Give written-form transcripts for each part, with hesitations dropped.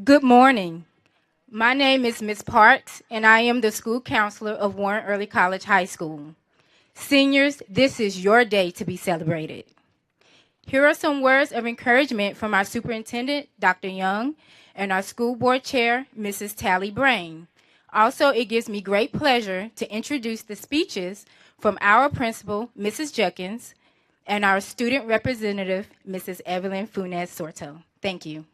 Good morning. My name is Ms. Parks, and I am the school counselor of Warren Early College High School. Seniors, this is your day to be celebrated. Here are some words of encouragement from our superintendent, Dr. Young, and our school board chair, Mrs. Tally Brain. Also, it gives me great pleasure to introduce the speeches from our principal, Mrs. Judkins, and our student representative, Mrs. Evelyn Funes Sorto. Thank you.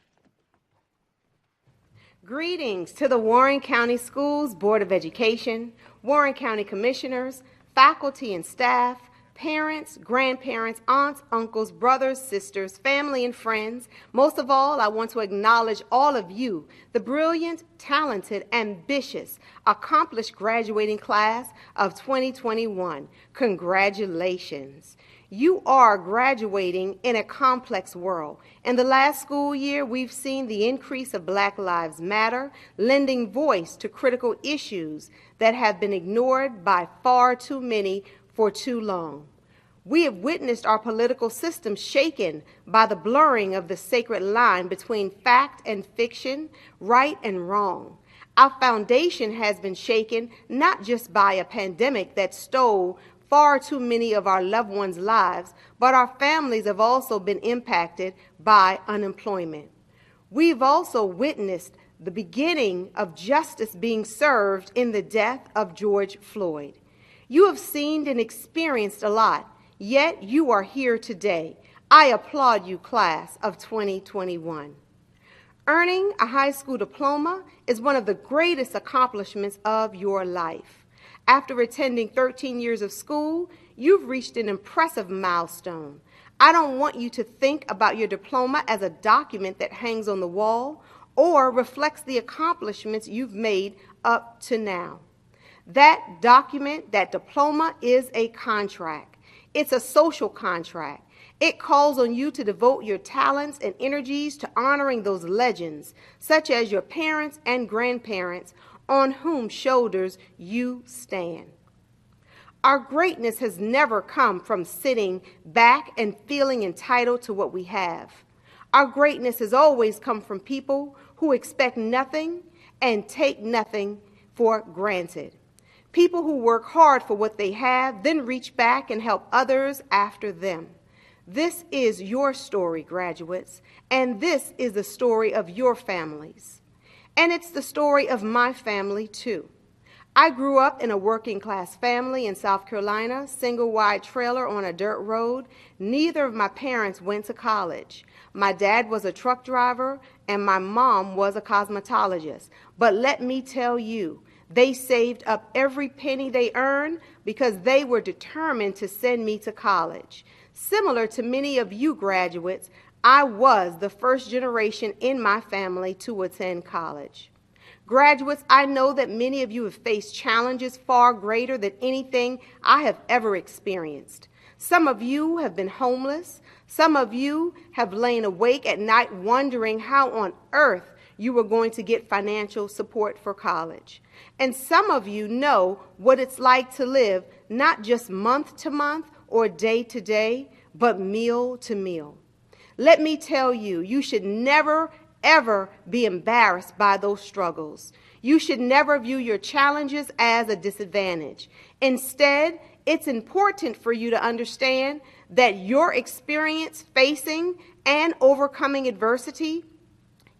Greetings to the Warren County Schools Board of Education, Warren County Commissioners, faculty and staff, parents, grandparents, aunts, uncles, brothers, sisters, family, and friends. Most of all, I want to acknowledge all of you, the brilliant, talented, ambitious, accomplished graduating class of 2021. Congratulations. You are graduating in a complex world. In the last school year, we've seen the increase of Black Lives Matter, lending voice to critical issues that have been ignored by far too many for too long. We have witnessed our political system shaken by the blurring of the sacred line between fact and fiction, right and wrong. Our foundation has been shaken not just by a pandemic that stole far too many of our loved ones' lives, but our families have also been impacted by unemployment. We've also witnessed the beginning of justice being served in the death of George Floyd. You have seen and experienced a lot, yet you are here today. I applaud you, class of 2021. Earning a high school diploma is one of the greatest accomplishments of your life. After attending 13 years of school, you've reached an impressive milestone. I don't want you to think about your diploma as a document that hangs on the wall or reflects the accomplishments you've made up to now. That document, that diploma, is a contract. It's a social contract. It calls on you to devote your talents and energies to honoring those legends, such as your parents and grandparents, on whom shoulders you stand. Our greatness has never come from sitting back and feeling entitled to what we have. Our greatness has always come from people who expect nothing and take nothing for granted. People who work hard for what they have, then reach back and help others after them. This is your story, graduates, and this is the story of your families. And it's the story of my family, too. I grew up in a working-class family in South Carolina, single-wide trailer on a dirt road. Neither of my parents went to college. My dad was a truck driver, and my mom was a cosmetologist. But let me tell you, they saved up every penny they earned because they were determined to send me to college. Similar to many of you graduates, I was the first generation in my family to attend college. Graduates, I know that many of you have faced challenges far greater than anything I have ever experienced. Some of you have been homeless. Some of you have lain awake at night wondering how on earth you were going to get financial support for college. And some of you know what it's like to live not just month to month or day to day, but meal to meal. Let me tell you, you should never, ever be embarrassed by those struggles. You should never view your challenges as a disadvantage. Instead, it's important for you to understand that your experience facing and overcoming adversity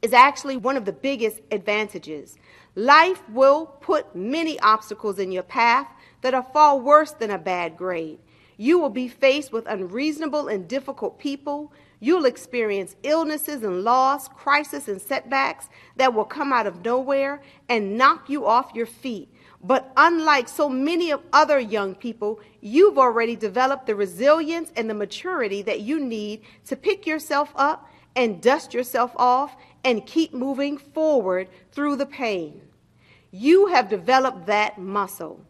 is actually one of the biggest advantages. Life will put many obstacles in your path that are far worse than a bad grade. You will be faced with unreasonable and difficult people. You'll experience illnesses and loss, crisis and setbacks that will come out of nowhere and knock you off your feet. But unlike so many of other young people, you've already developed the resilience and the maturity that you need to pick yourself up and dust yourself off and keep moving forward through the pain. You have developed that muscle.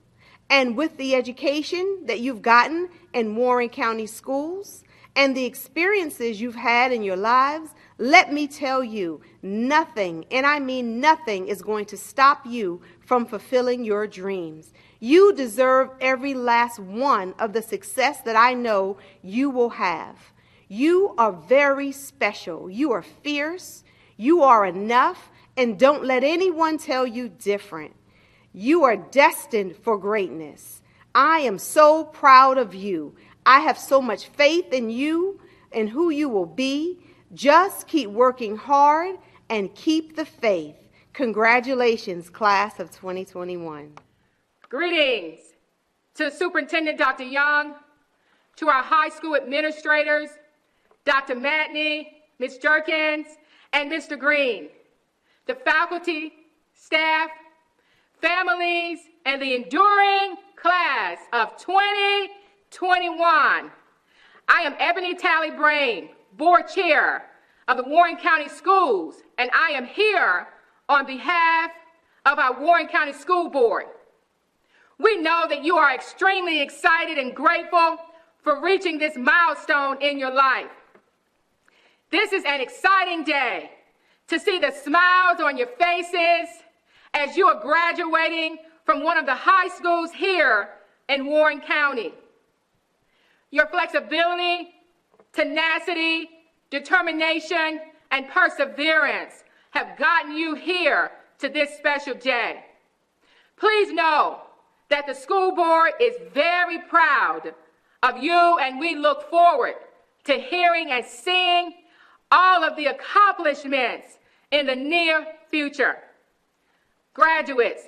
And with the education that you've gotten in Warren County schools and the experiences you've had in your lives, let me tell you, nothing, and I mean nothing, is going to stop you from fulfilling your dreams. You deserve every last one of the success that I know you will have. You are very special. You are fierce. You are enough. and don't let anyone tell you different. You are destined for greatness. I am so proud of you. I have so much faith in you and who you will be. Just keep working hard and keep the faith. Congratulations, class of 2021. Greetings to Superintendent Dr. Young, to our high school administrators, Dr. Matney, Ms. Jerkins, and Mr. Green, the faculty, staff, families, and the enduring class of 2021. I am Ebony Talley Brain, Board Chair of the Warren County Schools, and I am here on behalf of our Warren County School Board. We know that you are extremely excited and grateful for reaching this milestone in your life. This is an exciting day to see the smiles on your faces as you are graduating from one of the high schools here in Warren County. Your flexibility, tenacity, determination, and perseverance have gotten you here to this special day. Please know that the school board is very proud of you, and we look forward to hearing and seeing all of the accomplishments in the near future. Graduates,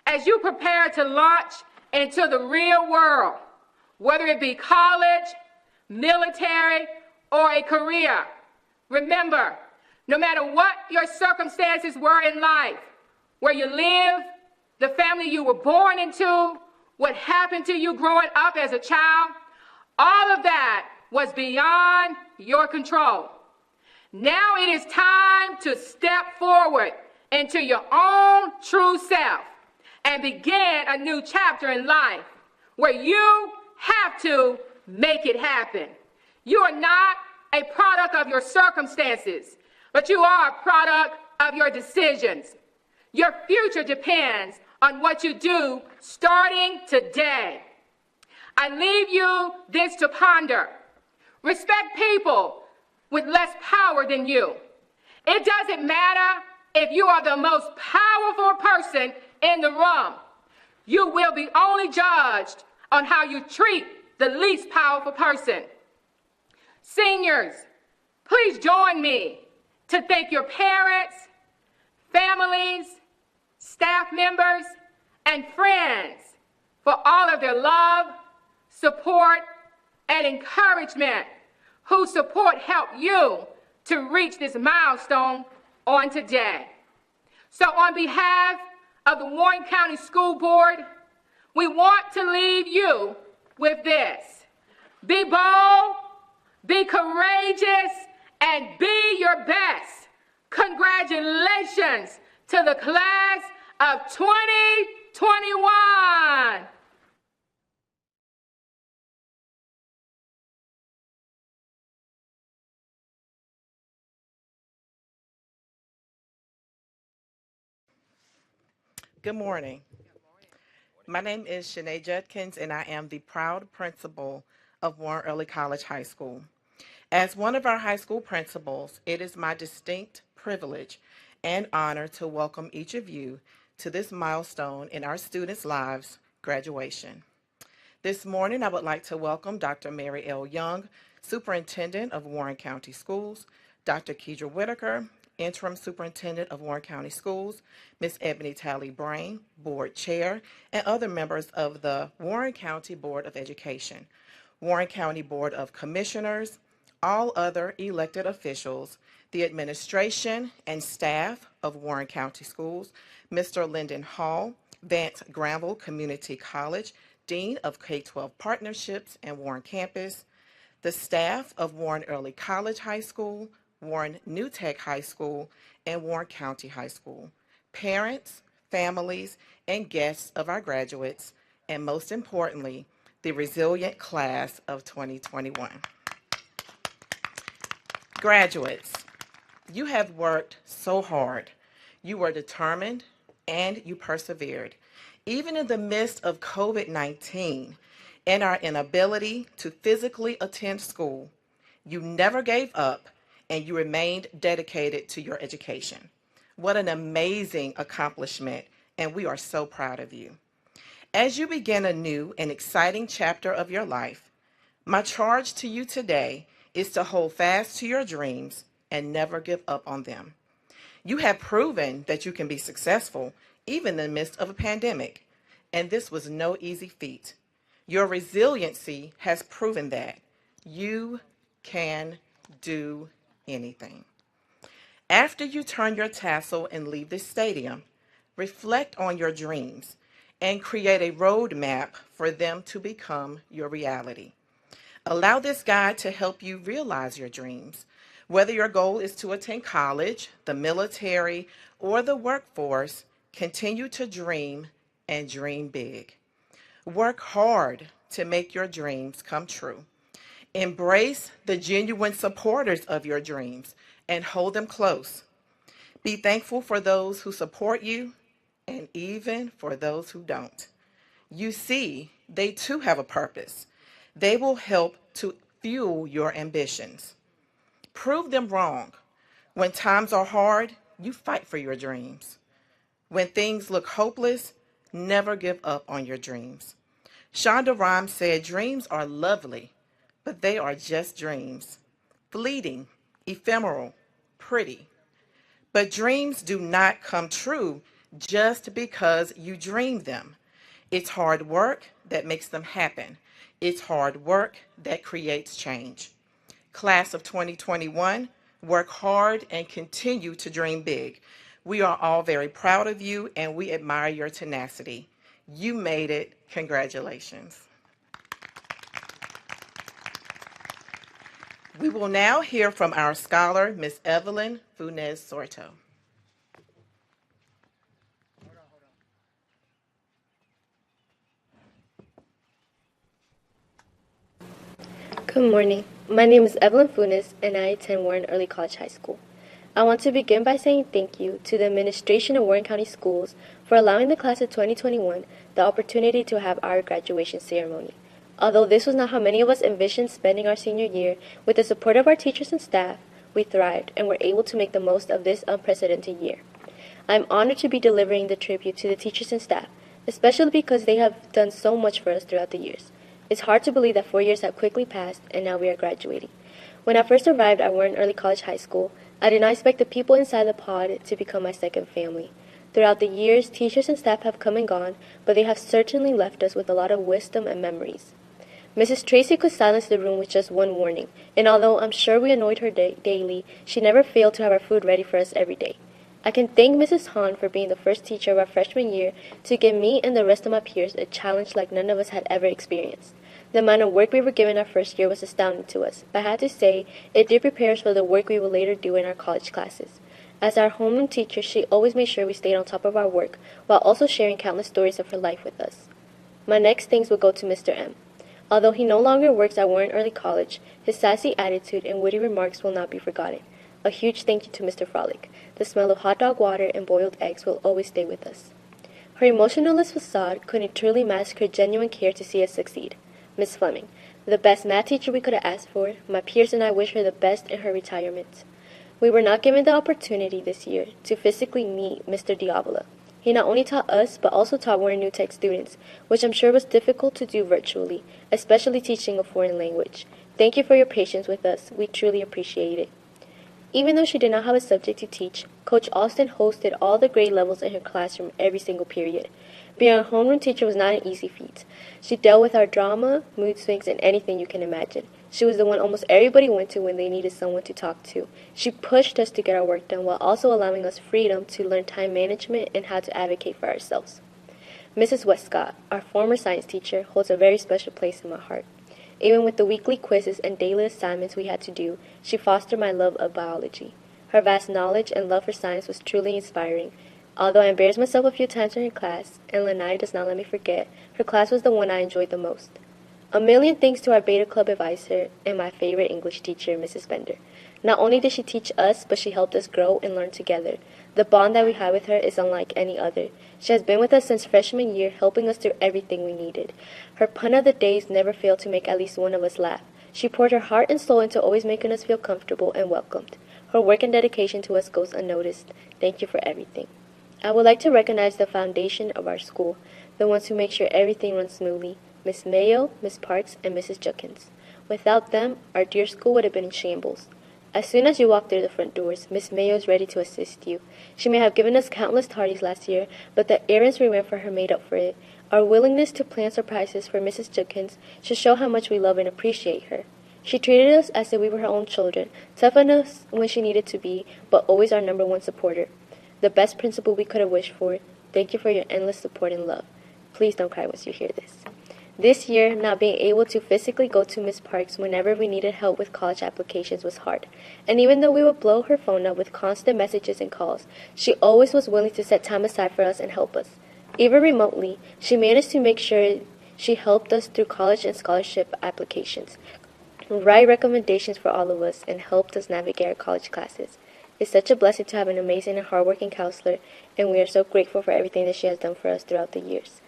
as you prepare to launch into the real world, whether it be college, military, or a career, remember, no matter what your circumstances were in life, where you live, the family you were born into, what happened to you growing up as a child, all of that was beyond your control. Now it is time to step forward into your own true self and begin a new chapter in life where you have to make it happen. You are not a product of your circumstances, but you are a product of your decisions. Your future depends on what you do starting today. I leave you this to ponder. Respect people with less power than you. It doesn't matter if you are the most powerful person in the room. You will be only judged on how you treat the least powerful person. Seniors, please join me to thank your parents, families, staff members, and friends for all of their love, support, and encouragement whose support helped you to reach this milestone on today. So on behalf of the Warren County School Board, we want to leave you with this. Be bold, be courageous, and be your best. Congratulations to the class of 2021. Good morning. My name is Shanae Judkins, and I am the proud principal of Warren Early College High School. As one of our high school principals, it is my distinct privilege and honor to welcome each of you to this milestone in our students' lives, graduation. This morning, I would like to welcome Dr. Mary L. Young, Superintendent of Warren County Schools, Dr. Kedra Whitaker, Interim Superintendent of Warren County Schools, Ms. Ebony Talley Brain, Board Chair, and other members of the Warren County Board of Education, Warren County Board of Commissioners, all other elected officials, the administration and staff of Warren County Schools, Mr. Lyndon Hall, Vance Granville Community College, Dean of K-12 Partnerships and Warren Campus, the staff of Warren Early College High School, Warren New Tech High School, and Warren County High School, parents, families, and guests of our graduates, and most importantly, the resilient class of 2021. Graduates, you have worked so hard. You were determined and you persevered. Even in the midst of COVID-19 and our inability to physically attend school, you never gave up and you remained dedicated to your education. What an amazing accomplishment, and we are so proud of you. As you begin a new and exciting chapter of your life, my charge to you today is to hold fast to your dreams and never give up on them. You have proven that you can be successful even in the midst of a pandemic, and this was no easy feat. Your resiliency has proven that you can do anything. After you turn your tassel and leave the stadium, reflect on your dreams and create a roadmap for them to become your reality. Allow this guide to help you realize your dreams. Whether your goal is to attend college, the military, or the workforce, continue to dream and dream big. Work hard to make your dreams come true. Embrace the genuine supporters of your dreams and hold them close. Be thankful for those who support you and even for those who don't. You see, they too have a purpose. They will help to fuel your ambitions. Prove them wrong. When times are hard, you fight for your dreams. When things look hopeless, never give up on your dreams. Shonda Rhimes said, "Dreams are lovely, but they are just dreams. Fleeting, ephemeral, pretty. But dreams do not come true just because you dream them. It's hard work that makes them happen. It's hard work that creates change." Class of 2021, work hard and continue to dream big. We are all very proud of you and we admire your tenacity. You made it. Congratulations. We will now hear from our scholar, Ms. Evelyn Funes Sorto. Good morning. My name is Evelyn Funes, and I attend Warren Early College High School. I want to begin by saying thank you to the administration of Warren County Schools for allowing the class of 2021 the opportunity to have our graduation ceremony. Although this was not how many of us envisioned spending our senior year, with the support of our teachers and staff, we thrived and were able to make the most of this unprecedented year. I'm honored to be delivering the tribute to the teachers and staff, especially because they have done so much for us throughout the years. It's hard to believe that 4 years have quickly passed and now we are graduating. When I first arrived at Warren Early College High School, I did not expect the people inside the pod to become my second family. Throughout the years, teachers and staff have come and gone, but they have certainly left us with a lot of wisdom and memories. Mrs. Tracy could silence the room with just one warning, and although I'm sure we annoyed her daily, she never failed to have our food ready for us every day. I can thank Mrs. Hahn for being the first teacher of our freshman year to give me and the rest of my peers a challenge like none of us had ever experienced. The amount of work we were given our first year was astounding to us, but I had to say, it did prepare us for the work we would later do in our college classes. As our homeroom teacher, she always made sure we stayed on top of our work, while also sharing countless stories of her life with us. My next thanks will go to Mr. M. Although he no longer works at Warren Early College, his sassy attitude and witty remarks will not be forgotten. A huge thank you to Mr. Frolic. The smell of hot dog water and boiled eggs will always stay with us. Her emotionless facade couldn't truly mask her genuine care to see us succeed. Miss Fleming, the best math teacher we could have asked for, my peers and I wish her the best in her retirement. We were not given the opportunity this year to physically meet Mr. Diavola. He not only taught us, but also taught Warren New Tech students, which I'm sure was difficult to do virtually, especially teaching a foreign language. Thank you for your patience with us. We truly appreciate it. Even though she did not have a subject to teach, Coach Austin hosted all the grade levels in her classroom every single period. Being a homeroom teacher was not an easy feat. She dealt with our drama, mood swings, and anything you can imagine. She was the one almost everybody went to when they needed someone to talk to. She pushed us to get our work done while also allowing us freedom to learn time management and how to advocate for ourselves. Mrs. Westcott, our former science teacher, holds a very special place in my heart. Even with the weekly quizzes and daily assignments we had to do, she fostered my love of biology. Her vast knowledge and love for science was truly inspiring. Although I embarrassed myself a few times in her class, and Lanai does not let me forget, her class was the one I enjoyed the most. A million thanks to our Beta Club advisor and my favorite English teacher, Mrs. Bender. Not only did she teach us, but she helped us grow and learn together. The bond that we have with her is unlike any other. She has been with us since freshman year, helping us through everything we needed. Her pun of the days never failed to make at least one of us laugh. She poured her heart and soul into always making us feel comfortable and welcomed. Her work and dedication to us goes unnoticed. Thank you for everything. I would like to recognize the foundation of our school, the ones who make sure everything runs smoothly, Miss Mayo, Miss Parks, and Mrs. Judkins. Without them, our dear school would have been in shambles. As soon as you walk through the front doors, Miss Mayo is ready to assist you. She may have given us countless tardies last year, but the errands we ran for her made up for it. Our willingness to plan surprises for Mrs. Judkins should show how much we love and appreciate her. She treated us as if we were her own children, tough on us when she needed to be, but always our number one supporter. The best principal we could have wished for. Thank you for your endless support and love. Please don't cry once you hear this. This year, not being able to physically go to Miss Parks whenever we needed help with college applications was hard. And even though we would blow her phone up with constant messages and calls, she always was willing to set time aside for us and help us. Even remotely, she managed to make sure she helped us through college and scholarship applications, write recommendations for all of us, and helped us navigate our college classes. It's such a blessing to have an amazing and hardworking counselor, and we are so grateful for everything that she has done for us throughout the years.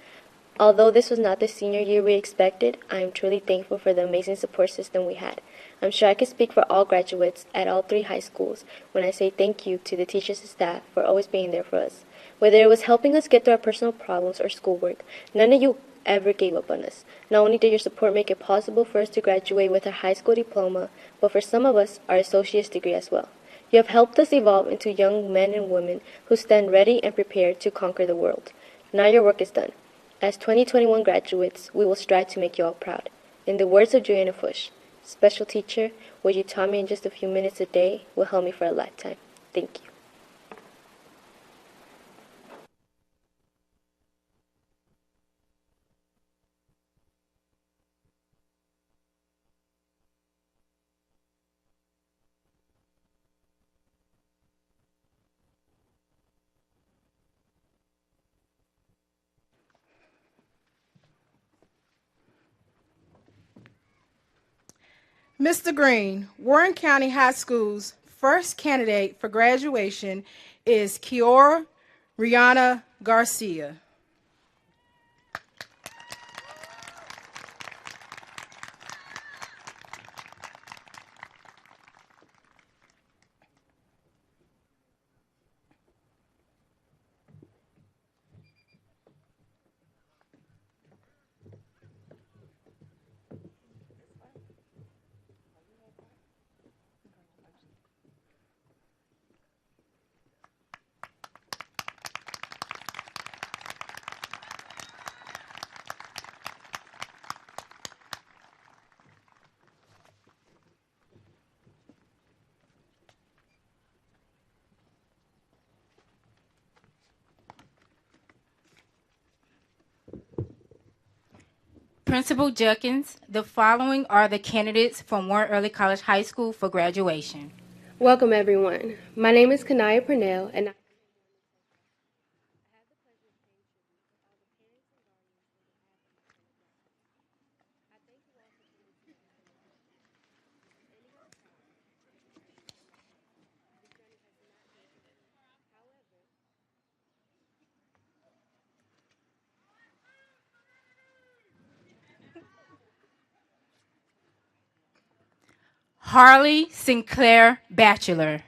Although this was not the senior year we expected, I am truly thankful for the amazing support system we had. I'm sure I can speak for all graduates at all 3 high schools when I say thank you to the teachers and staff for always being there for us. Whether it was helping us get through our personal problems or schoolwork, none of you ever gave up on us. Not only did your support make it possible for us to graduate with our high school diploma, but for some of us, our associate's degree as well. You have helped us evolve into young men and women who stand ready and prepared to conquer the world. Now your work is done. As 2021 graduates, we will strive to make you all proud. In the words of Juliana Fush, special teacher, what you taught me in just a few minutes a day will help me for a lifetime. Thank you. Mr. Green, Warren County High School's first candidate for graduation is Kiora Rihanna Garcia. Principal Judkins, the following are the candidates from Warren Early College High School for graduation. Welcome, everyone. My name is Kanaya Purnell, and Harley Sinclair, Bachelor.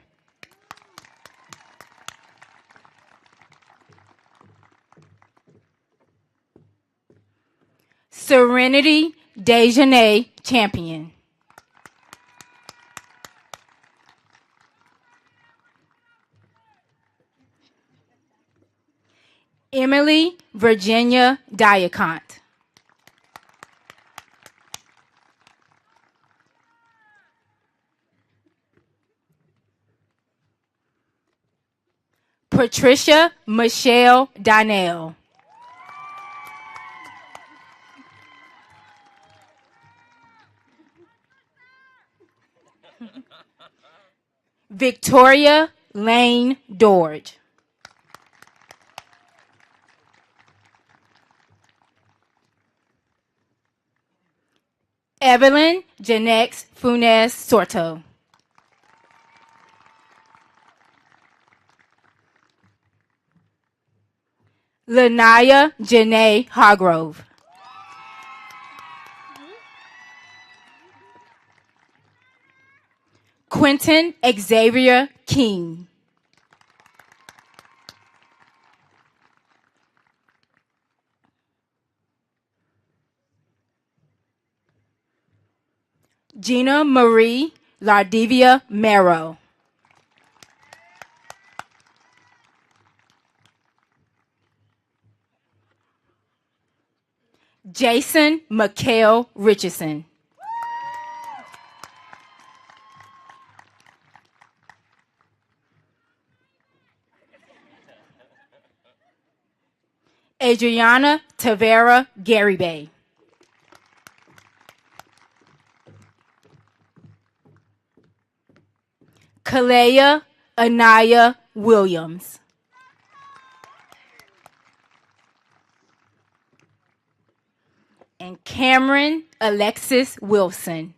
Serenity Dejanay, Champion. Emily Virginia Diacont. Patricia Michelle Donnell. Victoria Lane Dorge. Evelyn Janex Funes Sorto. Lanaya Janae Hargrove. Quentin Xavier King. Gina Marie Lardivia Mero. Jason McHale Richardson. Adriana Tavera Garibay. Kalea Anaya Williams. And Cameron Alexis Wilson.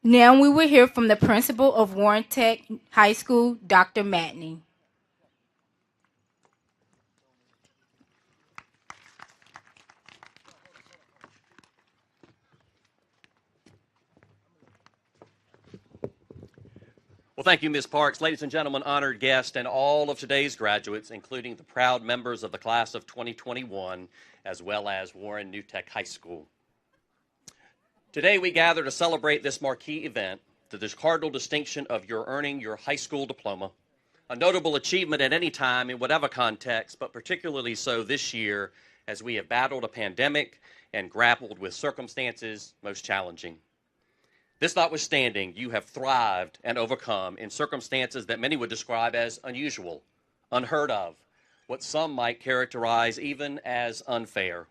Now we will hear from the principal of Warren Tech High School, Dr. Matney. Well, thank you, Ms. Parks. Ladies and gentlemen, honored guests, and all of today's graduates, including the proud members of the class of 2021, as well as Warren New Tech High School. Today, we gather to celebrate this marquee event, the cardinal distinction of your earning your high school diploma, a notable achievement at any time in whatever context, but particularly so this year as we have battled a pandemic and grappled with circumstances most challenging. This notwithstanding, you have thrived and overcome in circumstances that many would describe as unusual, unheard of, what some might characterize even as unfair.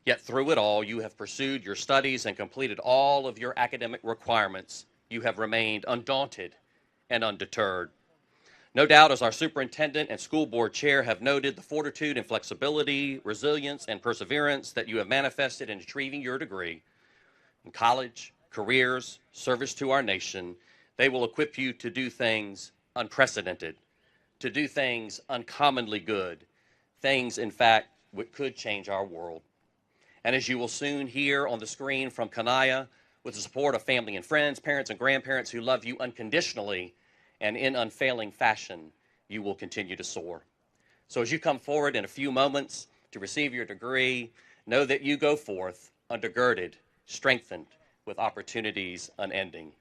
Yet through it all, you have pursued your studies and completed all of your academic requirements. You have remained undaunted and undeterred. No doubt, as our superintendent and school board chair have noted, the fortitude and flexibility, resilience, and perseverance that you have manifested in achieving your degree in college, careers, service to our nation, they will equip you to do things unprecedented, to do things uncommonly good, things, in fact, which could change our world. And as you will soon hear on the screen from Kanaya, with the support of family and friends, parents and grandparents who love you unconditionally and in unfailing fashion, you will continue to soar. So as you come forward in a few moments to receive your degree, know that you go forth undergirded, strengthened, with opportunities unending.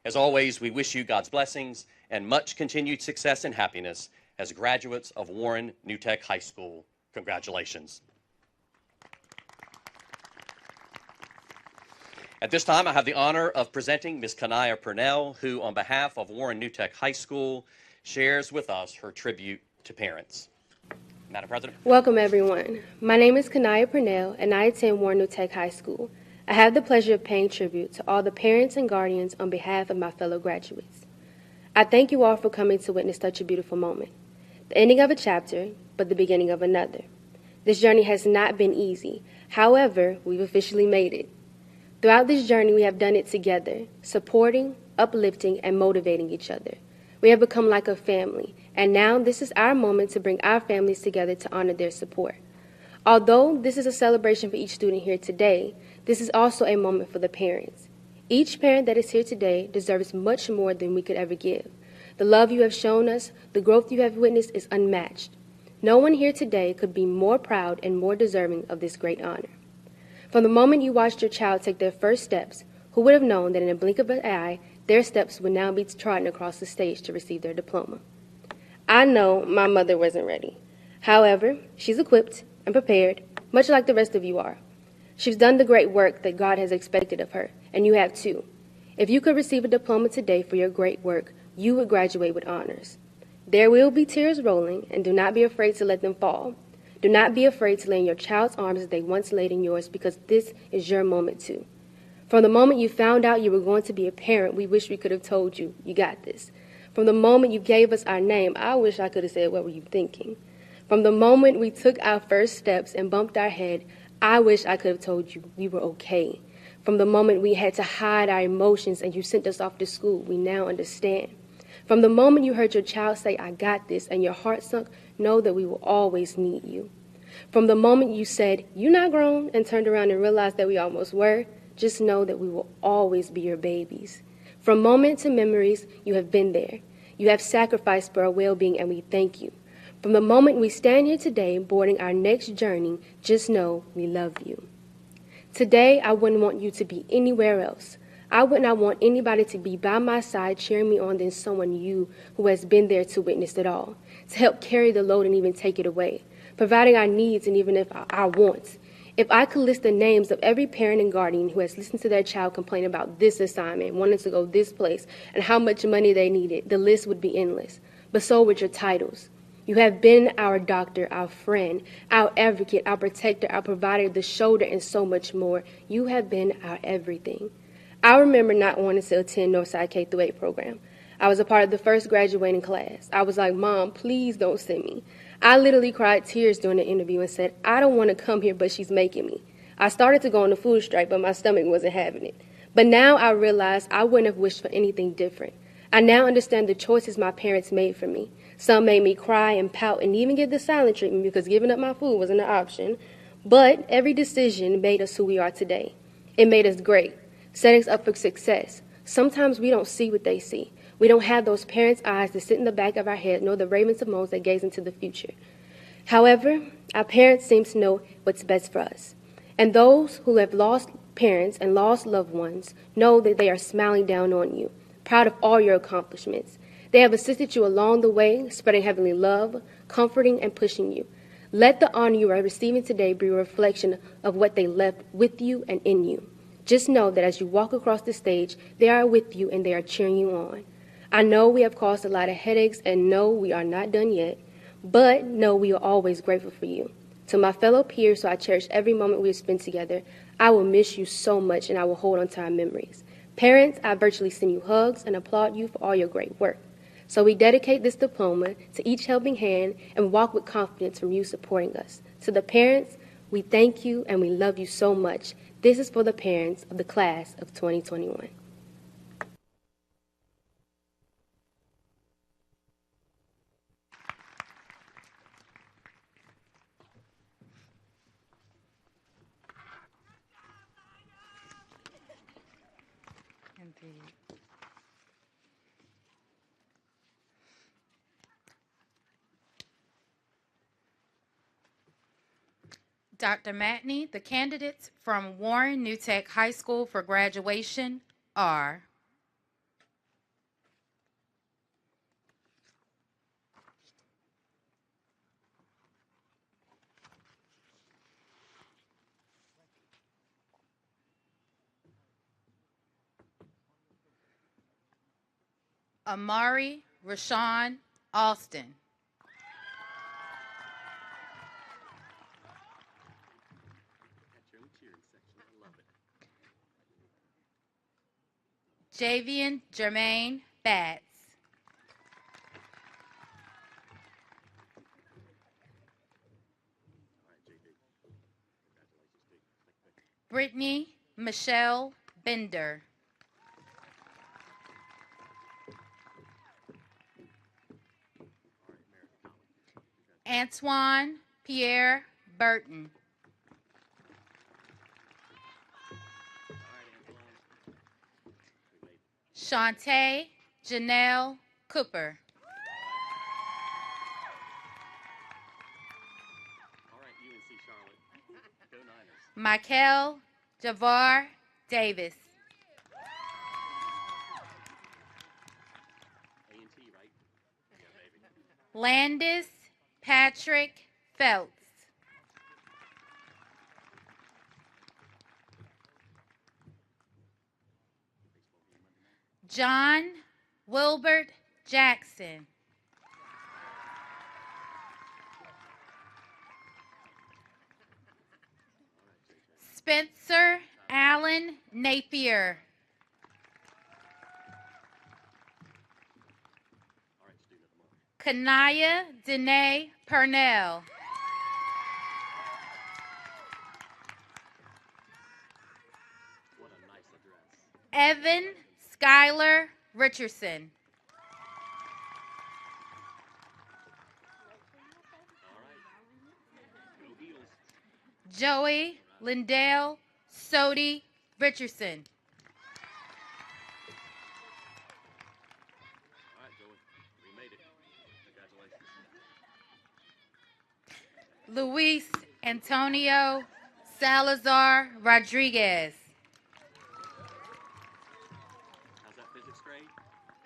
As always, we wish you God's blessings and much continued success and happiness as graduates of Warren New Tech High School. Congratulations. At this time, I have the honor of presenting Ms. Kanaya Purnell, who, on behalf of Warren New Tech High School, shares with us her tribute to parents. Madam President. Welcome, everyone. My name is Kanaya Purnell, and I attend Warren New Tech High School. I have the pleasure of paying tribute to all the parents and guardians on behalf of my fellow graduates. I thank you all for coming to witness such a beautiful moment. The ending of a chapter, but the beginning of another. This journey has not been easy. However, we've officially made it. Throughout this journey, we have done it together, supporting, uplifting, and motivating each other. We have become like a family, and now this is our moment to bring our families together to honor their support. Although this is a celebration for each student here today, this is also a moment for the parents. Each parent that is here today deserves much more than we could ever give. The love you have shown us, the growth you have witnessed is unmatched. No one here today could be more proud and more deserving of this great honor. From the moment you watched your child take their first steps, who would have known that in a blink of an eye, their steps would now be trodden across the stage to receive their diploma? I know my mother wasn't ready. However, she's equipped and prepared, much like the rest of you are. She's done the great work that God has expected of her, and you have too. If you could receive a diploma today for your great work, you would graduate with honors. There will be tears rolling, and do not be afraid to let them fall. Do not be afraid to lay in your child's arms as they once laid in yours, because this is your moment too. From the moment you found out you were going to be a parent, we wish we could have told you, you got this. From the moment you gave us our name, I wish I could have said, what were you thinking? From the moment we took our first steps and bumped our head, I wish I could have told you we were okay. From the moment we had to hide our emotions and you sent us off to school, we now understand. From the moment you heard your child say, I got this, and your heart sunk, know that we will always need you. From the moment you said, you're not grown, and turned around and realized that we almost were, just know that we will always be your babies. From moment to memories, you have been there. You have sacrificed for our well-being, and we thank you. From the moment we stand here today, boarding our next journey, just know we love you. Today, I wouldn't want you to be anywhere else. I would not want anybody to be by my side cheering me on than someone you who has been there to witness it all, to help carry the load and even take it away, providing our needs and even if our wants. If I could list the names of every parent and guardian who has listened to their child complain about this assignment, wanting to go this place, and how much money they needed, the list would be endless. But so would your titles. You have been our doctor, our friend, our advocate, our protector, our provider, the shoulder, and so much more. You have been our everything. I remember not wanting to attend Northside K-8 program. I was a part of the first graduating class. I was like, Mom, please don't send me. I literally cried tears during the interview and said, I don't want to come here, but she's making me. I started to go on a food strike, but my stomach wasn't having it. But now I realize I wouldn't have wished for anything different. I now understand the choices my parents made for me. Some made me cry and pout and even get the silent treatment because giving up my food wasn't an option. But every decision made us who we are today. It made us great, set us up for success. Sometimes we don't see what they see. We don't have those parents' eyes that sit in the back of our head, nor the ravens of moans that gaze into the future. However, our parents seem to know what's best for us. And those who have lost parents and lost loved ones know that they are smiling down on you, proud of all your accomplishments. They have assisted you along the way, spreading heavenly love, comforting, and pushing you. Let the honor you are receiving today be a reflection of what they left with you and in you. Just know that as you walk across the stage, they are with you and they are cheering you on. I know we have caused a lot of headaches and know we are not done yet, but know we are always grateful for you. To my fellow peers, who I cherish every moment we have spent together, I will miss you so much and I will hold on to our memories. Parents, I virtually send you hugs and applaud you for all your great work. So we dedicate this diploma to each helping hand and walk with confidence from you supporting us. To the parents, we thank you and we love you so much. This is for the parents of the class of 2021. Indeed. Dr. Matney, the candidates from Warren New Tech High School for graduation are Amari Rashawn Austin, Javian Jermaine Batts, Brittany Michelle Bender, Antoine Pierre Burton, Shantae Janelle Cooper, Michael Javar Davis, Landis Patrick Phelps, John Wilbert Jackson, Spencer Allen Napier, Kanaya Danae Purnell, Evan Skylar Richardson. Joey Lindell Sodi Richardson. Luis Antonio Salazar Rodriguez. How's that physics grade?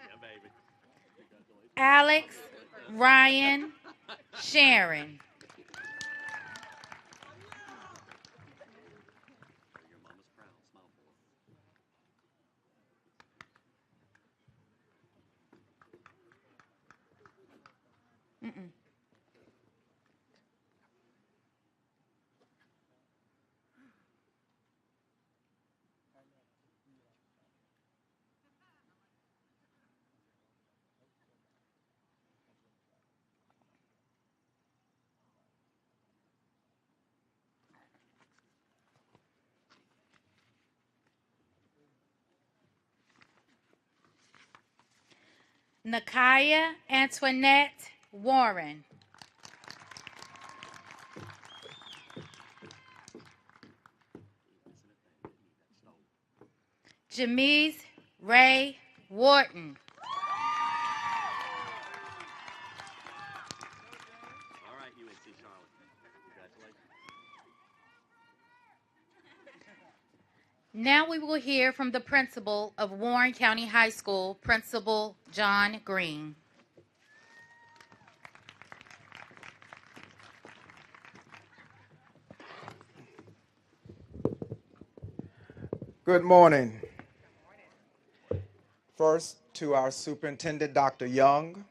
Yeah, baby. Alex Ryan Sharon. Your mama's proud. Smile for her. Nakaya Antoinette Warren. Jamise Ray Wharton. All right, UNC Charlotte. Congratulations. Now we will hear from the principal of Warren County High School, Principal John Green. Good morning. First, to our Superintendent, Dr. Young,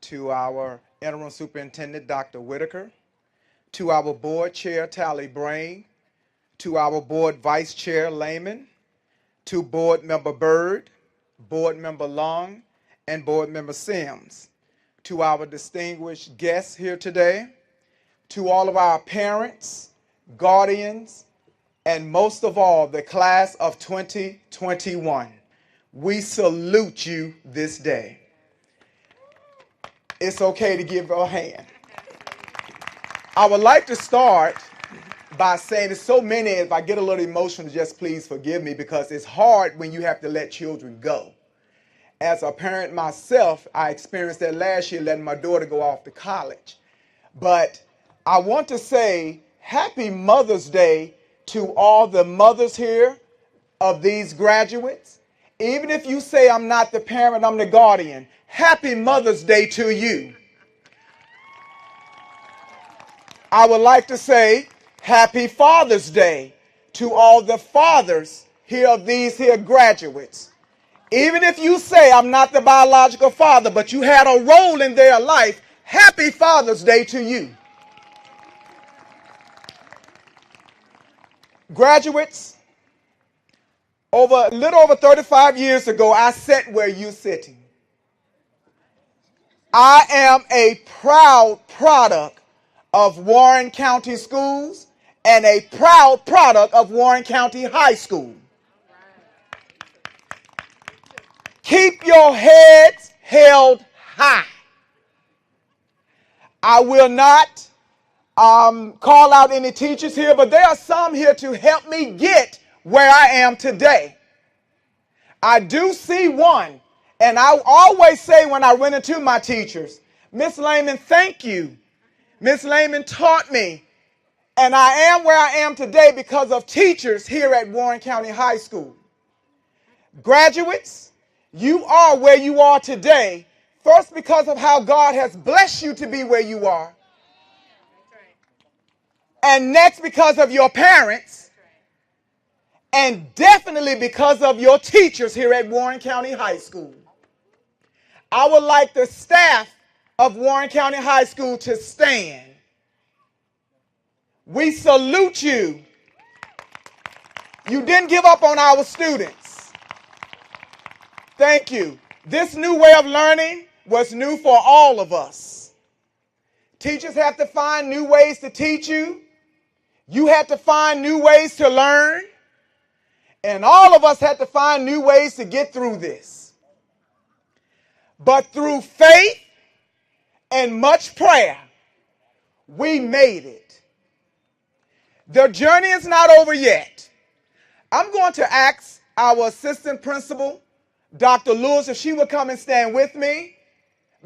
to our Interim Superintendent, Dr. Whitaker, to our Board Chair, Tally Brain, to our Board Vice Chair, Lehman, to Board Member Byrd, Board Member Long, and Board Member Sims, to our distinguished guests here today, to all of our parents, guardians, and most of all, the class of 2021. We salute you this day. It's okay to give a hand. I would like to start by saying there's so many, if I get a little emotional, just please forgive me, because it's hard when you have to let children go. As a parent myself, I experienced that last year letting my daughter go off to college. But I want to say happy Mother's Day to all the mothers here of these graduates. Even if you say I'm not the parent, I'm the guardian, happy Mother's Day to you. I would like to say happy Father's Day to all the fathers here of these here graduates. Even if you say I'm not the biological father, but you had a role in their life, happy Father's Day to you. Graduates, a little over 35 years ago, I sat where you're sitting. I am a proud product of Warren County Schools and a proud product of Warren County High School. Keep your heads held high. I will not call out any teachers here, but there are some here to help me get where I am today. I do see one, and I always say when I run into my teachers, Miss Lehman, thank you. Miss Lehman taught me, and I am where I am today because of teachers here at Warren County High School. Graduates, you are where you are today, first because of how God has blessed you to be where you are, and next because of your parents, and definitely because of your teachers here at Warren County High School. I would like the staff of Warren County High School to stand. We salute you. You didn't give up on our students. Thank you. This new way of learning was new for all of us. Teachers have to find new ways to teach you. You had to find new ways to learn. And all of us had to find new ways to get through this. But through faith and much prayer, we made it. The journey is not over yet. I'm going to ask our assistant principal, Dr. Lewis, if she would come and stand with me,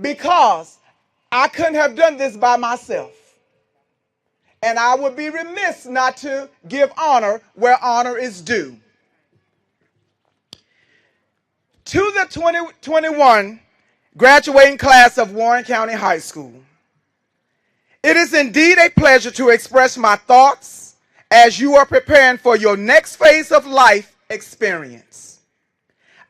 because I couldn't have done this by myself. And I would be remiss not to give honor where honor is due. To the 2021 graduating class of Warren County High School, it is indeed a pleasure to express my thoughts as you are preparing for your next phase of life experience.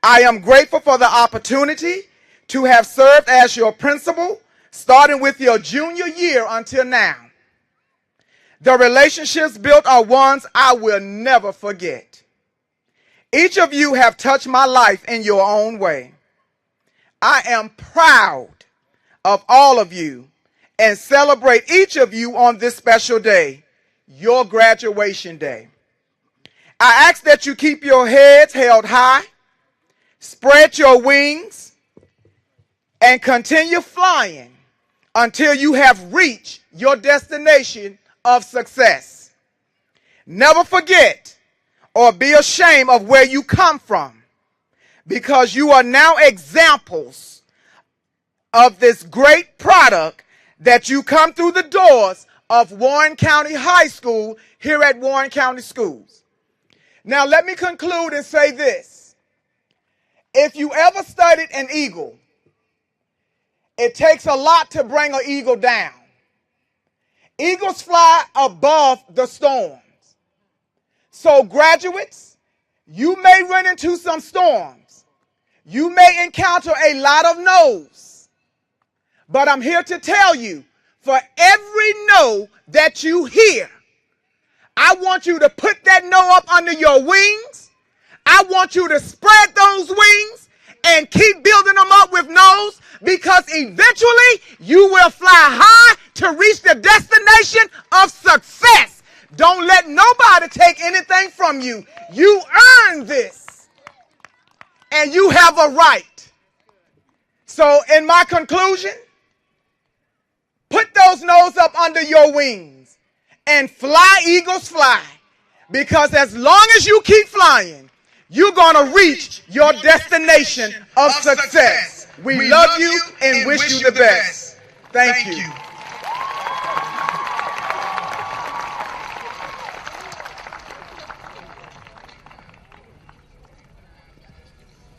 I am grateful for the opportunity to have served as your principal, starting with your junior year until now. The relationships built are ones I will never forget. Each of you have touched my life in your own way. I am proud of all of you and celebrate each of you on this special day, your graduation day. I ask that you keep your heads held high, spread your wings, and continue flying until you have reached your destination of success. Never forget or be ashamed of where you come from, because you are now examples of this great product that you come through the doors of Warren County High School here at Warren County Schools. Now let me conclude and say this. If you ever studied an eagle, it takes a lot to bring an eagle down. Eagles fly above the storms. So graduates, you may run into some storms. You may encounter a lot of no's. But I'm here to tell you, for every no that you hear, I want you to put that no up under your wings. I want you to spread those wings and keep building them up with no's, because eventually you will fly high to reach the destination of success. Don't let nobody take anything from you. You earned this, and you have a right. So in my conclusion, put those no's up under your wings and fly, eagles, fly. Because as long as you keep flying, you're going to reach your destination of success. We love you and wish you the best. Thank you.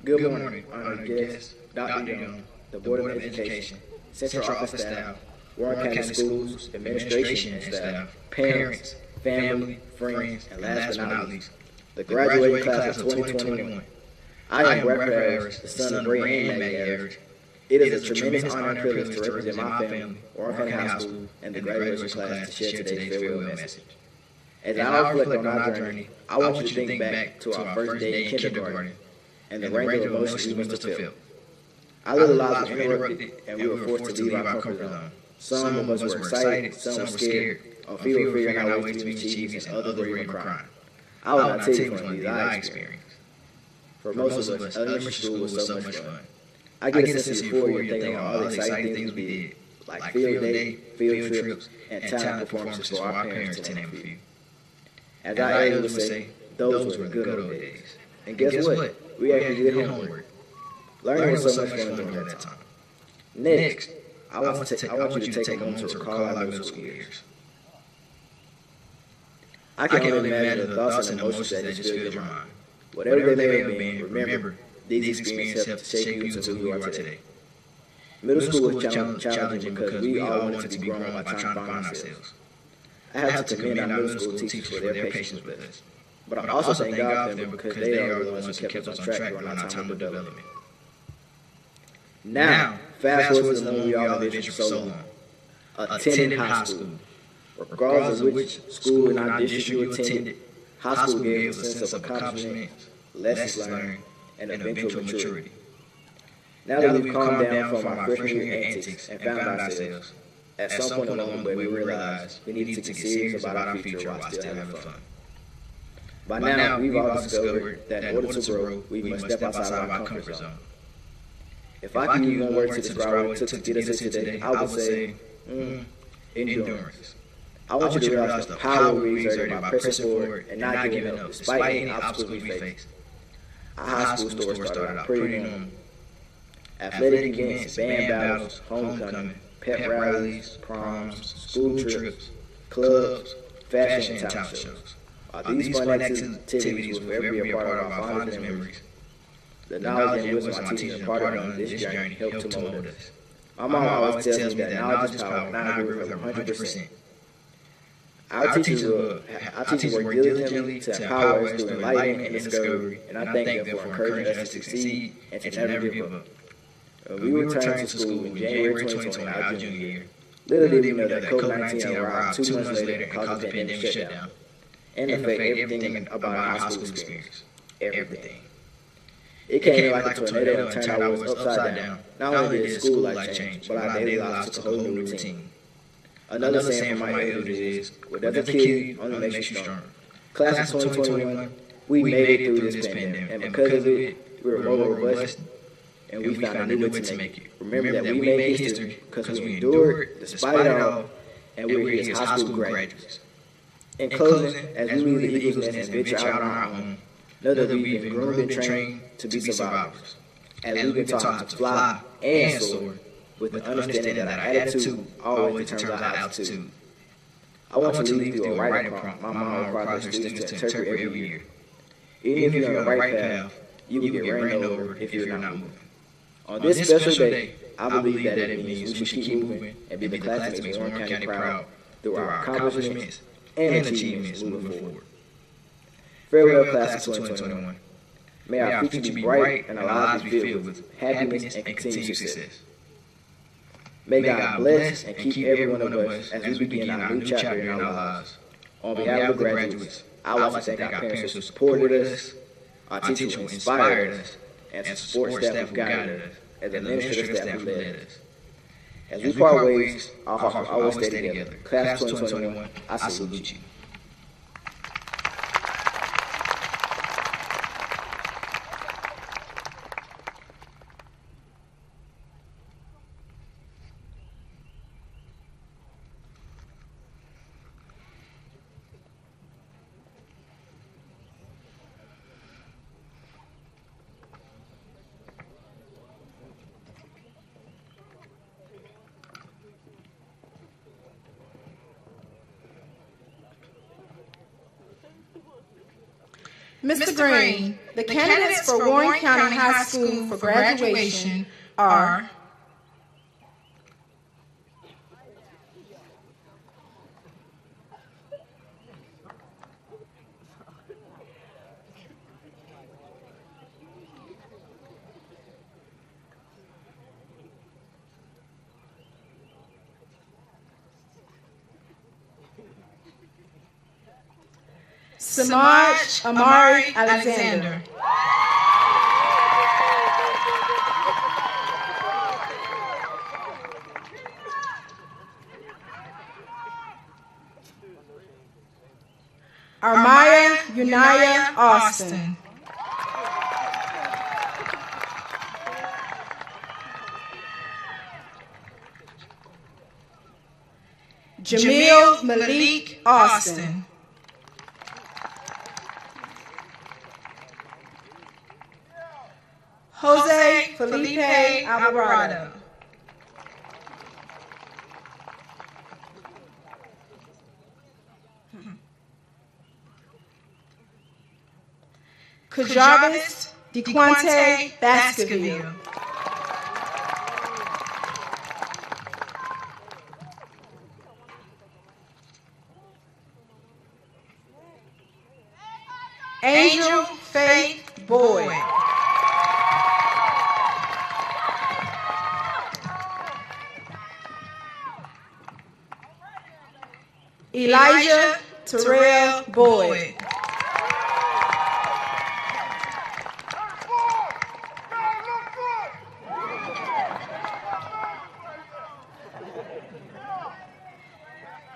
Good morning, honored guests, Dr. Young, the Board of Education, Central Office staff, Warren County Schools, administration and staff, parents, family, friends, and last but not least, the graduating class of 2021. I am Brett Harris, the son of Ray and Maggie Harris. It is a tremendous honor and privilege to represent my family, Warren County High School, and the graduation class to share today's farewell message. As I reflect on our journey, I want you to think back to our first day in kindergarten and the range of emotions we must have felt. Our little lives were interrupted, and we were forced to leave our comfort zone. Some of us were excited, some were scared, or figuring out ways to reach achievements, and others were even crying. I will not tell you one of these I experienced. For most of us, elementary school was so much fun. I get a sense of euphoria thinking about all the exciting things we did, like field day, field trips, and talent performances for our parents, to name a few. As our elders would say, those were good old days. And guess what? We actually did homework. Learning was so much fun during that time. Next, I want you to take a moment to recall our middle school years. I can only imagine the thoughts and emotions that just filled your mind. Whatever they may have been, remember, these experiences helped to shape you into who you are today. Middle school was challenging because we all wanted to be grown by trying to find ourselves. I have to commend our middle school teachers for their patience with us. But I also thank God for them because they are the ones who kept us on track during our time of development. Now, fast forward to the moment we all envisioned for so long. Attending high school. Regardless of which school in our district you attended, high school gave us a sense of accomplishment, lessons learned, and eventual maturity. Now that we've calmed down from our freshman year antics and found ourselves, at some point along the way we realized we needed to get serious about our future while still having fun. By now, we've all discovered that in order to grow, we must step outside of our comfort zone. If I could use one word to describe what it took to get us here today, I would say, endurance. I want you to realize the power we exerted by pressing forward and not giving up, despite any obstacles we faced. Our high school story started out pretty normal. Athletic events, band battles, homecoming, pep rallies, proms, school trips, clubs, fashion and talent shows. These fun activities will forever be a part of our fondest memories. The knowledge and wisdom our teachers imparted on this journey helped to mold us. My mom always tells me that knowledge is power, and I agree with her 100%. Our teachers work diligently to empower us through enlightenment and discovery, and I thank them for encouraging us to succeed and to never give up. We returned to school in January 2020, our junior year. Little did we know that COVID-19 arrived 2 months later and caused the pandemic shutdown, and affected everything about our high school experience. Everything. It came like a tornado and turned our worlds upside down. Not only did school life change, but our daily lives took a whole new routine. Another saying from my elders is, what doesn't kill you only makes you stronger. Class of 2021, we made it through this pandemic, and because of it, we were more robust, and we found a new way to make it. Remember that we made history because we endured despite it all, and we were here as high school graduates. In closing, as we leave the Eagles Nest and venture out on our own, know that we've been groomed and trained to be survivors, as we've been taught to fly and soar, with the understanding that our attitude always determines our altitude. I want to leave you a writing prompt my mom requires her students to interpret every year. Even if you're on the right path, you will get rained over if you're not moving. On this special day, I believe that it means we should keep moving and be the classmates of Warren County proud through our accomplishments and achievements moving forward. Farewell, class of 2021. May our future be bright and our lives be filled with happiness and continued success. May God bless and keep every one of us as we begin our new chapter in our lives. On behalf of the graduates, I would like to thank our parents who supported us, our teachers who inspired us, and support staff who guided us, and the administrative staff who led us. As we part ways, our hearts will always stay together. Class 2021, I salute you. Mr. Green, the candidates for Warren County High School for graduation are Samaj Amari Alexander. Armaya Unaya Austin. Jamil Malik Austin. Jose Felipe Alvarado. Kajarvis DeQuante Baskerville. Angel Faith Boyd. Elijah Terrell Boyd.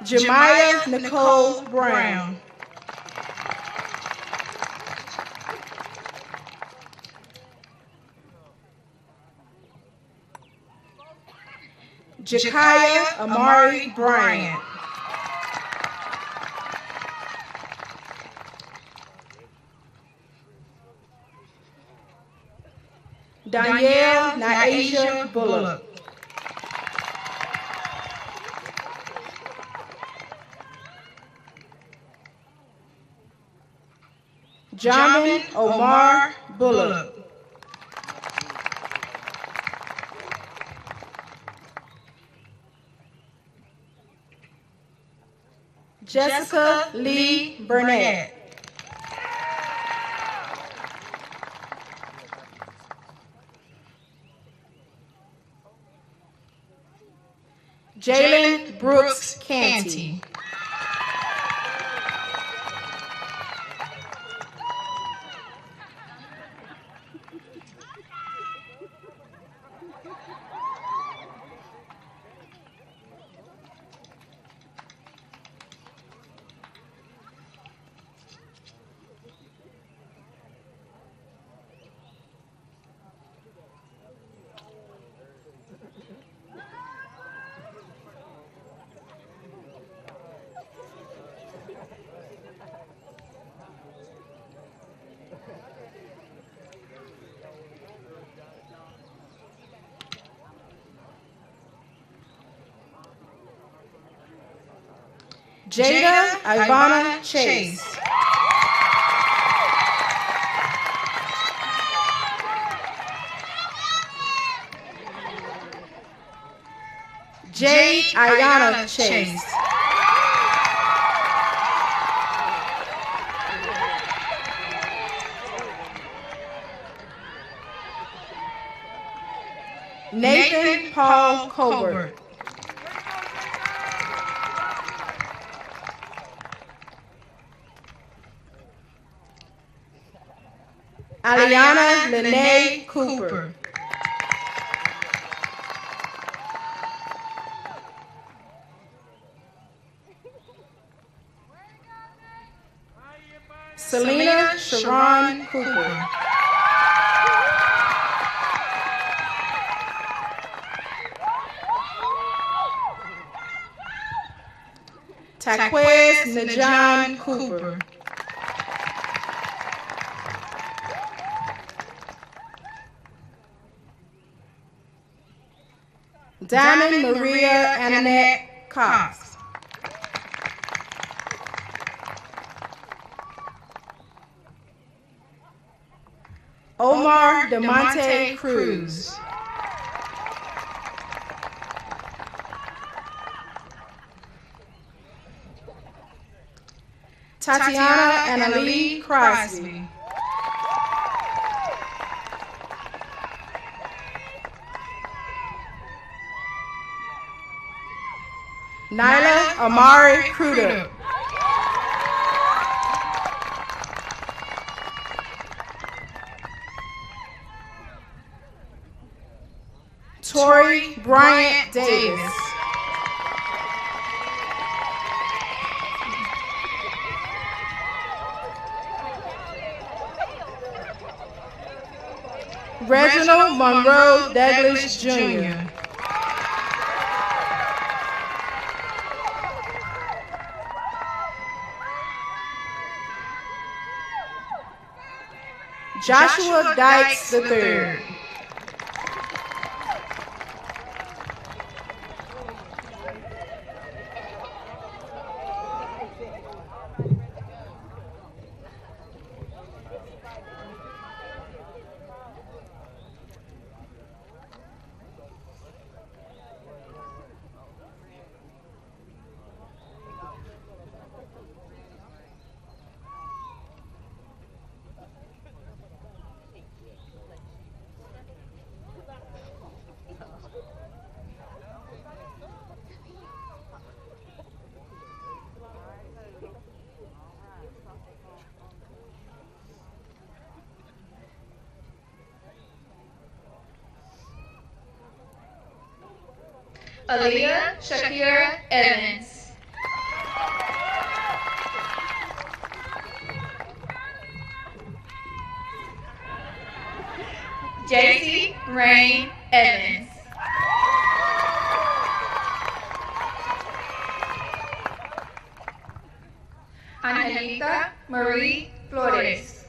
Jemiah Nicole Brown. Jakaya Amari Bryant. Danielle Naisha Bullock. Jamin Omar Bullock. Jessica Lee Burnett. Jalen Brooks Canty. Jada Ivana Chase. Jade Ayana Chase. Nathan Paul Colbert. Aliana Lene Cooper. Selena Sharon Cooper. Taquez Najan Cooper. Diamond Maria Annette Cox. Omar DeMonte Cruz. Tatiana Annalie Crosby. Nyla Amari Cruder. Tori Bryant Davis. Reginald Monroe Douglas Jr. Joshua Dykes III. Aaliyah Shakira Evans. JC Rain Evans. Angelita Marie Flores.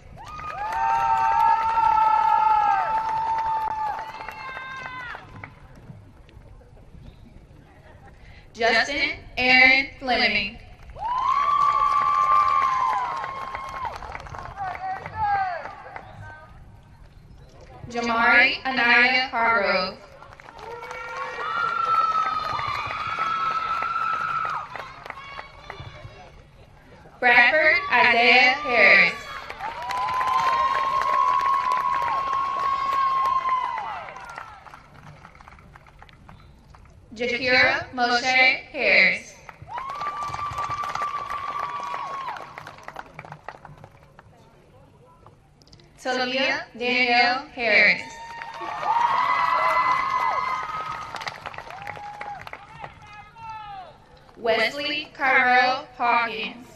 Justin Aaron Fleming. Jamari Anaya Hargrove. Bradford Isaiah Harris. Jakira Moshe Harris. Talia Danielle Harris. Wesley Kyrell Hawkins.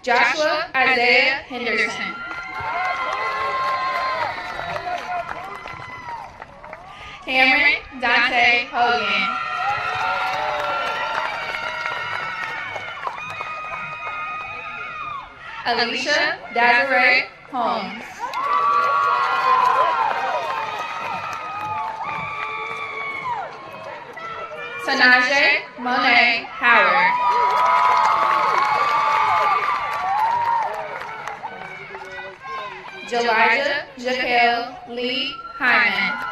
Joshua Isaiah Henderson. Cameron Dante Hogan. Alicia Desiree Holmes. Sanaje Monet Howard. Elijah Jaquel Lee Hyman.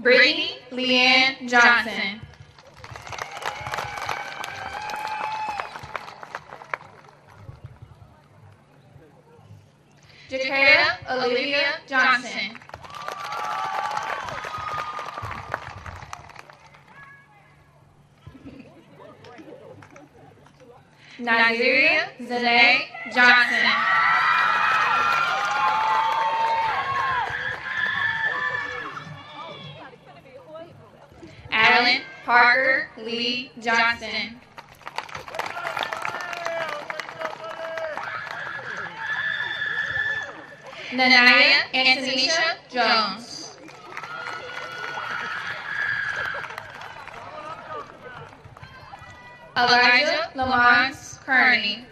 Brittany Leanne Johnson. Jakaya Olivia Johnson. Naziria Zane Johnson. Alan Parker Lee Johnson. Nanaya Antonisha Jones. Elijah Lamont Kearney.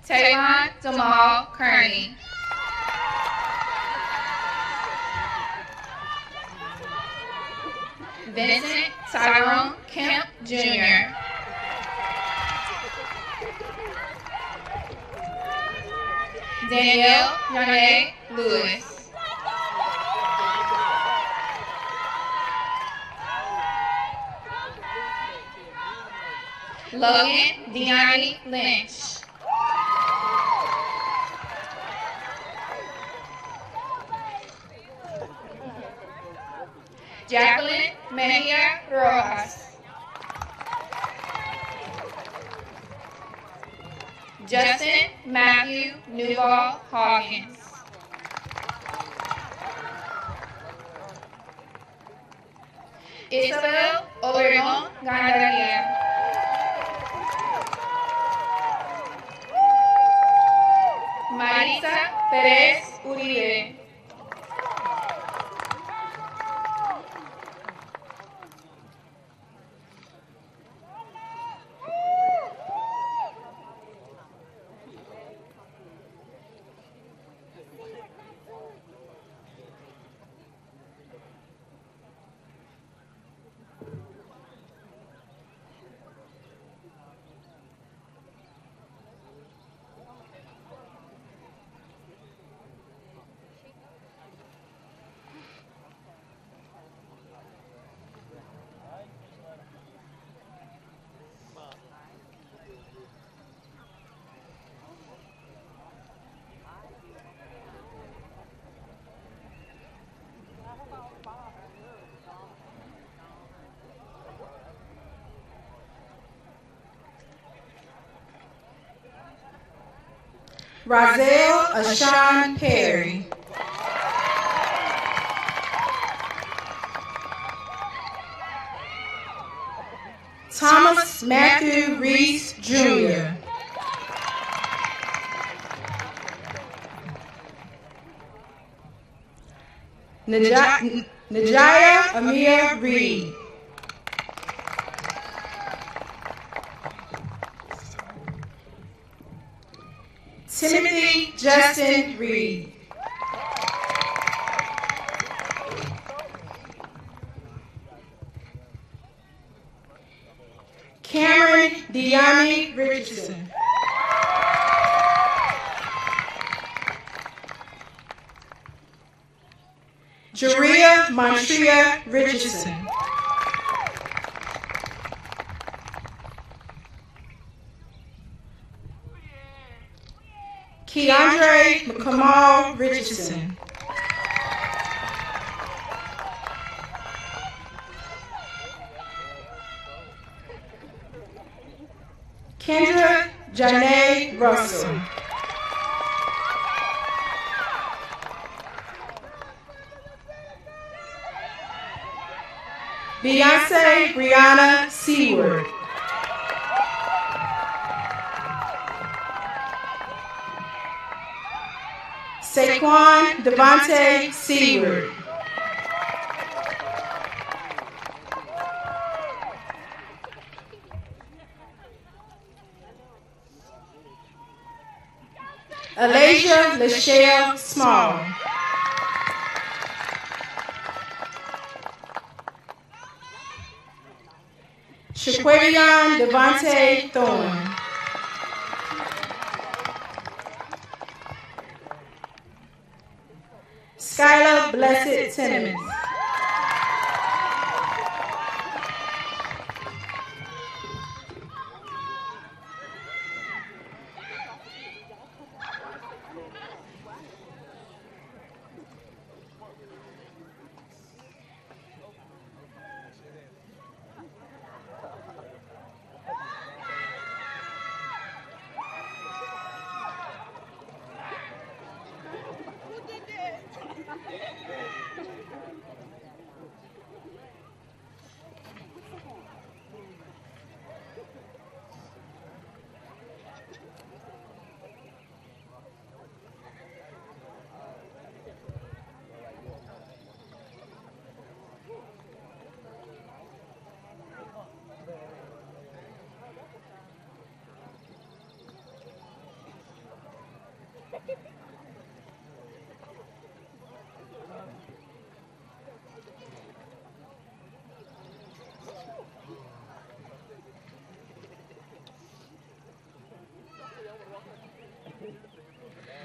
Tavon Jamal Kearney. Vincent Tyrone Kemp Jr. Danielle Yane Lewis. Logan Deani Lynch. Jacqueline Mejia Rojas. Justin Matthew Newball Hawkins. Isabel Obregón Gandaria. Marisa Pérez Uribe. Rozelle Ashawn Perry. Thomas Matthew Reese Jr. Najaya Amir Reed. Timothy Justin Reed. Cameron Diami Richardson. Jaria Montria Richardson. Keandre Kamal Richardson. Kendra Janae Russell. Beyonce Brianna Seward. Saquon Devontae Seward. Alasia Lachelle Small. Shaquavion Devontae Thorne. Skylar Blessed Timmons.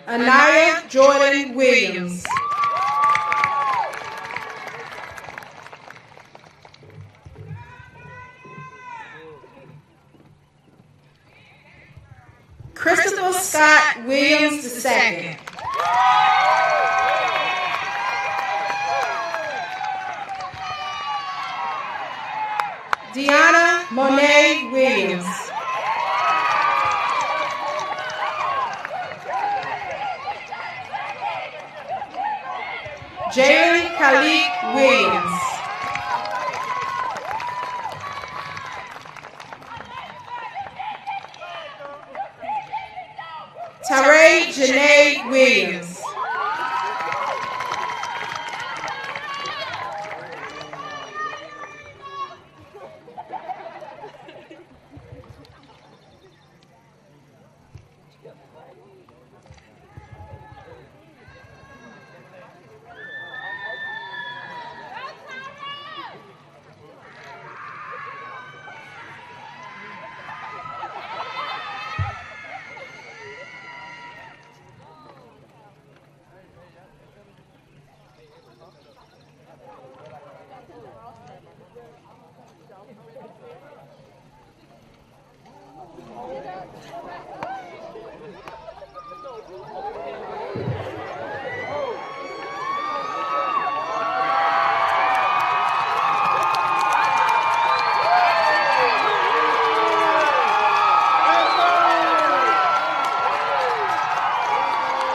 Anaya Jordan Williams. Christopher Scott Williams II. Deanna Monet Williams. Jalen Khalik Williams. Taray Janae Williams.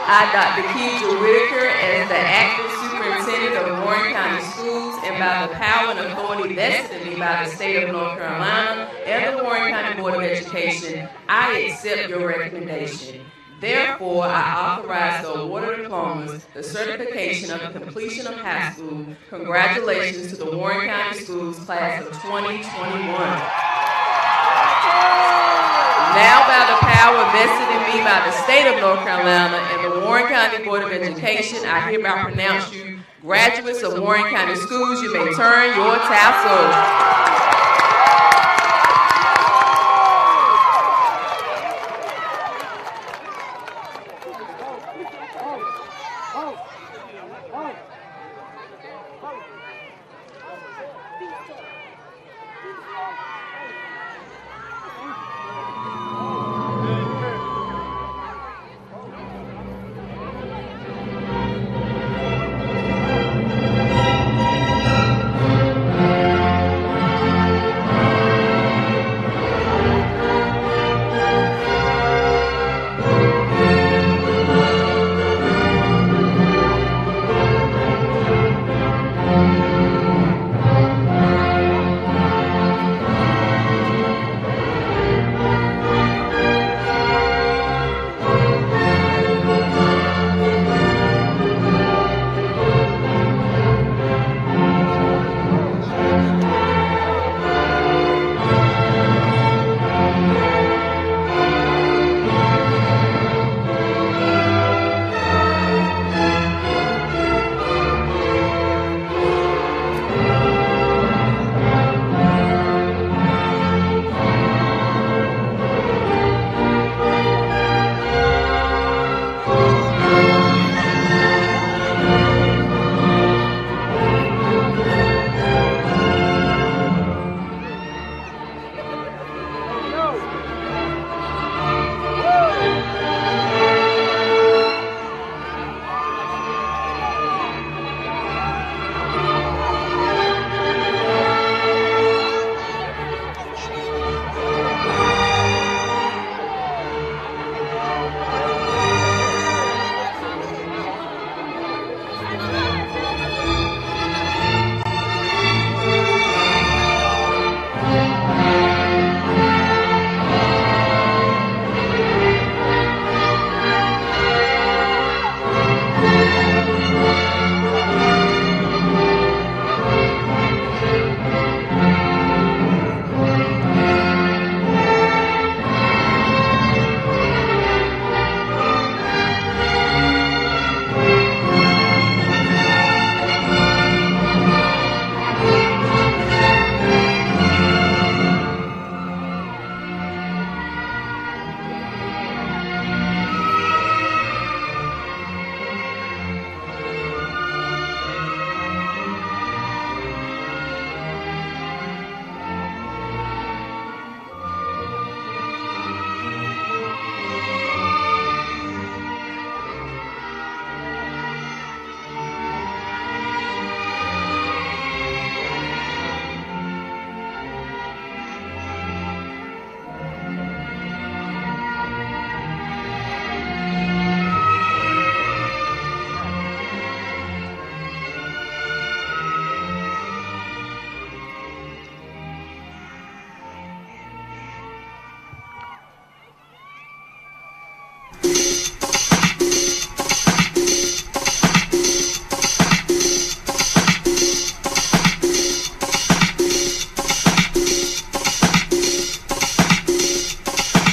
I, Dr. Keidra Whitaker, as the acting superintendent of Warren County Schools, and by the power and authority vested in me by the state of North Carolina and the Warren County Board of Education, I accept your recommendation. Therefore, I authorize the award of diplomas, the certification of the completion of high school. Congratulations to the Warren County Schools class of 2021. Now, by the power vested in me by the state of North Carolina and the Warren County Board of Education, I hereby pronounce you graduates of Warren County Schools. You may turn your tassels.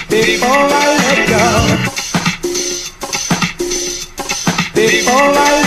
Before I let go, before I